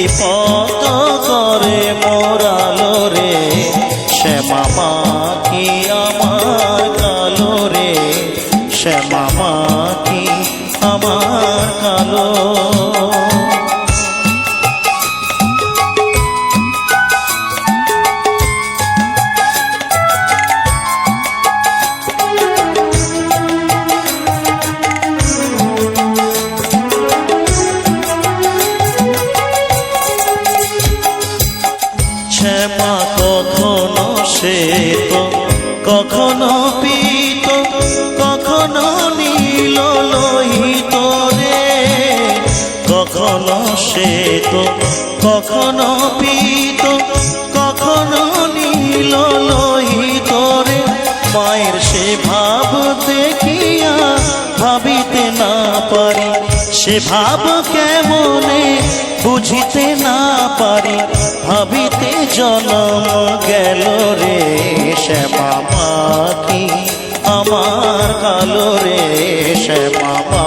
বিপদ করে মোরালো রে, শ্যামা মা কি আমার কালো রে, শ্যামা মা কি আমার কালো। শ্যামা কখনো শ্বেত, কখনো পীত, কখনো নীল লোহিত রে, কখনো শ্বেত, কখনো পীত, কখনো নীল লোহিত রে। মায়ের সে ভাব দেখিয়া ভাবিতে না পারি, সে ভাব কেমনে বুঝিতে না পারি, ভাবিতে জনম গেল রে, শ্যামা মা কি আমার কালো রে, শ্যামা মা